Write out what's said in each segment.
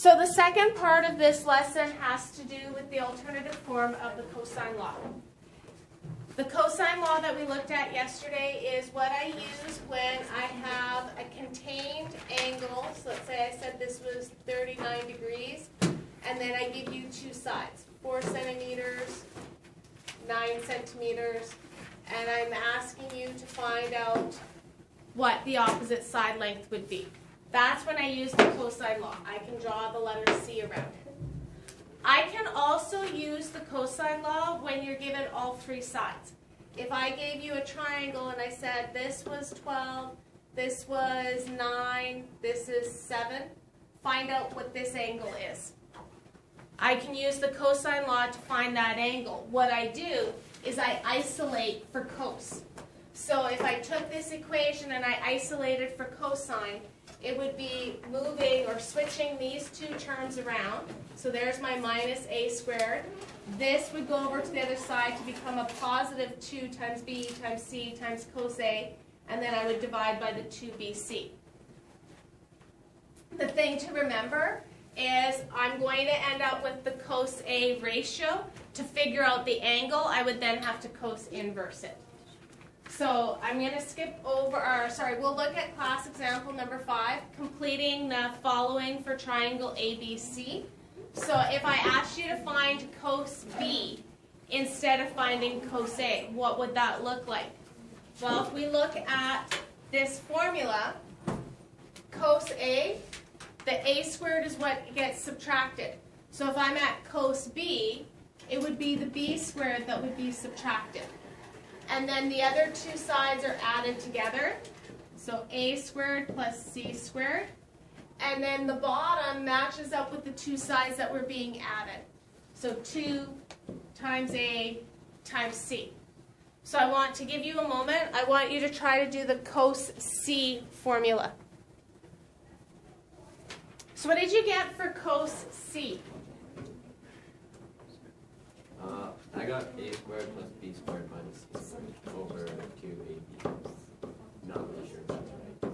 So the second part of this lesson has to do with the alternative form of the cosine law. The cosine law that we looked at yesterday is what I use when I have a contained angle. So let's say I said this was 39 degrees, and then I give you two sides, 4 centimeters, 9 centimeters, and I'm asking you to find out what the opposite side length would be. That's when I use the cosine law. I can draw the letter C around it. I can also use the cosine law when you're given all three sides. If I gave you a triangle and I said this was 12, this was 9, this is 7, find out what this angle is. I can use the cosine law to find that angle. What I do is I isolate for cos. So if I took this equation and I isolated for cosine, it would be moving or switching these two terms around. So there's my minus a squared. This would go over to the other side to become a positive 2 times b times c times cos a, and then I would divide by the 2bc. The thing to remember is I'm going to end up with the cos a ratio. To figure out the angle, I would then have to cos inverse it. So I'm going to skip over, we'll look at class example number 5, completing the following for triangle ABC. So if I asked you to find cos B instead of finding cos A, what would that look like? Well, if we look at this formula, cos A, the A squared is what gets subtracted. So if I'm at cos B, it would be the B squared that would be subtracted. And then the other two sides are added together. So a squared plus c squared. And then the bottom matches up with the two sides that were being added. So 2 times a times c. So I want to give you a moment. I want you to try to do the cos c formula. So what did you get for cos c? I got a squared plus b squared minus c squared over 2ab. Not really sure if that's right.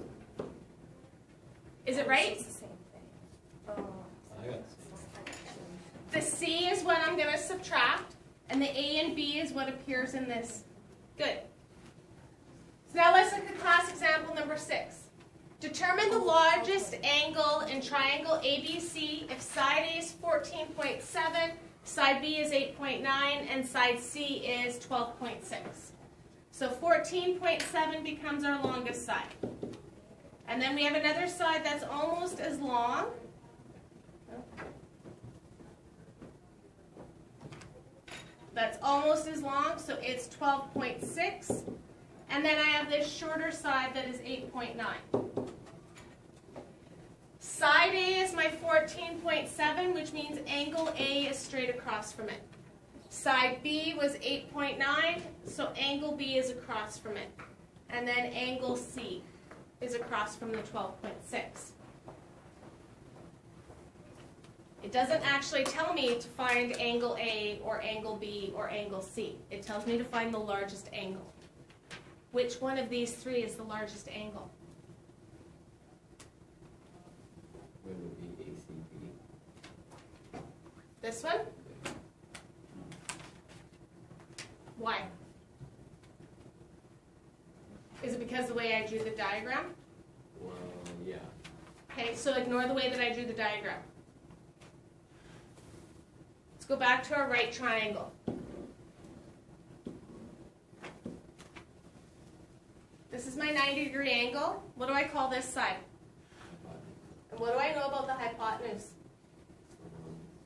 Is it right? It's the same thing. I got The c is what I'm going to subtract, and the a and b is what appears in this. Good. So now let's look at class example number 6. Determine the largest angle in triangle ABC if side A is 14.7, side B is 8.9, and side C is 12.6. So 14.7 becomes our longest side. And then we have another side that's almost as long. That's almost as long, so it's 12.6. And then I have this shorter side that is 8.9. Side A is my 14.7, which means angle A is straight across from it. Side B was 8.9, so angle B is across from it. And then angle C is across from the 12.6. It doesn't actually tell me to find angle A or angle B or angle C. It tells me to find the largest angle. Which one of these three is the largest angle? It would be ACB. This one? Why? Is it because of the way I drew the diagram? Well, yeah. Okay, so ignore the way that I drew the diagram. Let's go back to our right triangle. This is my 90-degree angle. What do I call this side? And what do I know about the hypotenuse?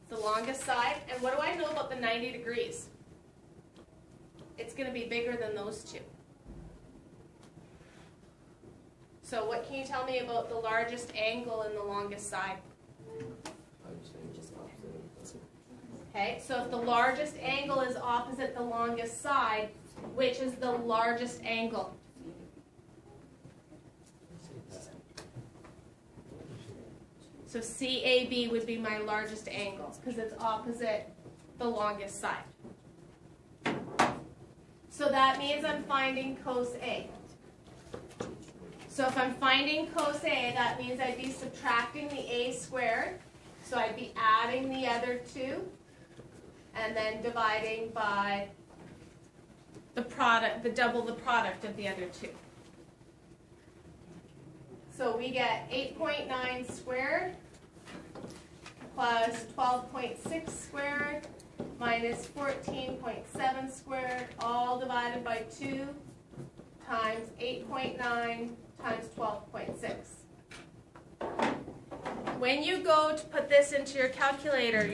The longest side. And what do I know about the 90 degrees? It's going to be bigger than those two. So what can you tell me about the largest angle and the longest side? I would say just opposite. Okay, so if the largest angle is opposite the longest side, which is the largest angle? So CAB would be my largest angle because it's opposite the longest side. So that means I'm finding cos A. So if I'm finding cos A, that means I'd be subtracting the A squared. So So I'd be adding the other two and then dividing by the product, double the product of the other two. So we get 8.9 squared plus 12.6 squared minus 14.7 squared, all divided by 2 times 8.9 times 12.6. When you go to put this into your calculator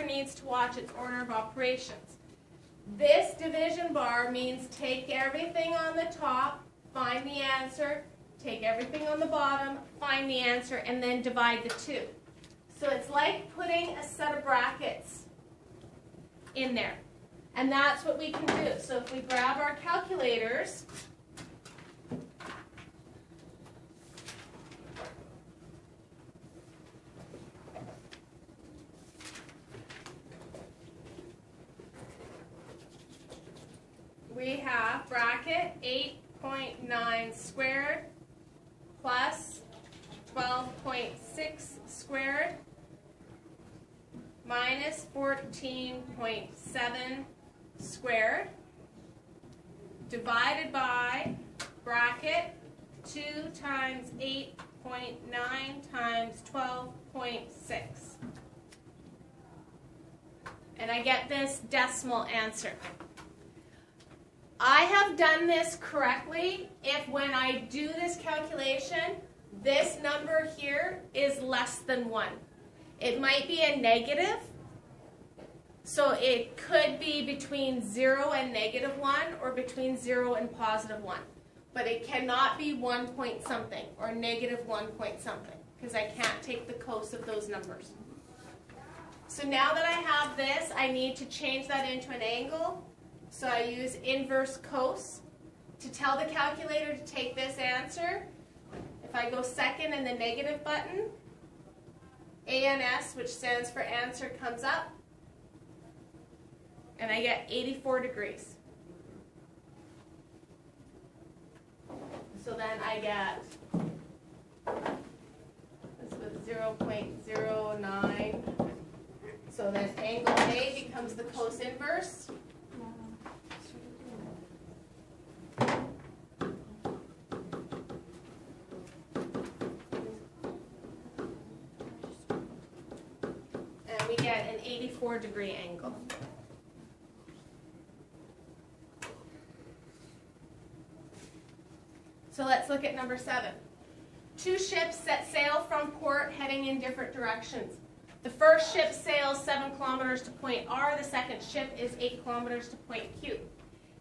needs to watch its order of operations. This division bar means take everything on the top, find the answer, take everything on the bottom, find the answer, and then divide the two. So it's like putting a set of brackets in there. And that's what we can do. So if we grab our calculators, we have bracket 8.9 squared plus 12.6 squared minus 14.7 squared divided by bracket 2 times 8.9 times 12.6. And I get this decimal answer. I have done this correctly if when I do this calculation, this number here is less than 1. It might be a negative, so it could be between 0 and negative 1 or between 0 and positive 1. But it cannot be 1 point something or negative 1 point something because I can't take the cos of those numbers. So now that I have this, I need to change that into an angle. So I use inverse cos to tell the calculator to take this answer. If I go second in the negative button, ANS, which stands for answer, comes up, and I get 84 degrees. So then I get, this was 0.09. So then angle A becomes the cos inverse. And we get an 84-degree angle. So let's look at number 7. Two ships set sail from port heading in different directions. The first ship sails 7 kilometers to point R. The second ship is 8 kilometers to point Q.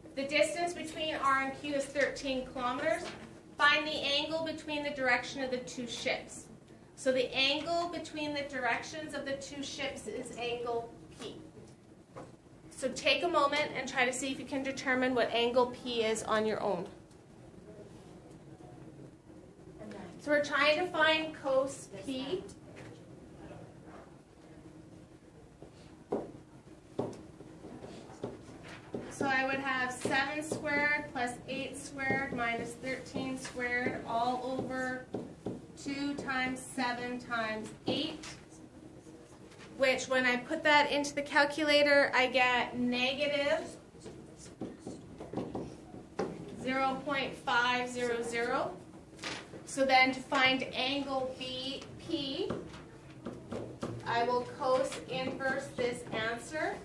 If the distance between R and Q is 13 kilometers, find the angle between the direction of the two ships. So the angle between the directions of the two ships is angle P. So take a moment and try to see if you can determine what angle P is on your own. So we're trying to find cos P. So I would have 7 squared plus 8 squared minus 13 squared all over 2 times 7 times 8, which when I put that into the calculator, I get negative 0.500. So then to find angle BP, I will cos inverse this answer.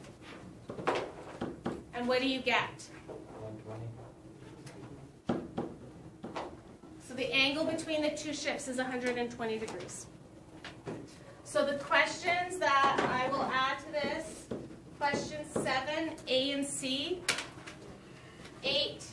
And what do you get? 120. So the angle between the two ships is 120 degrees. So the questions that I will add to this, question 7, A and C, 8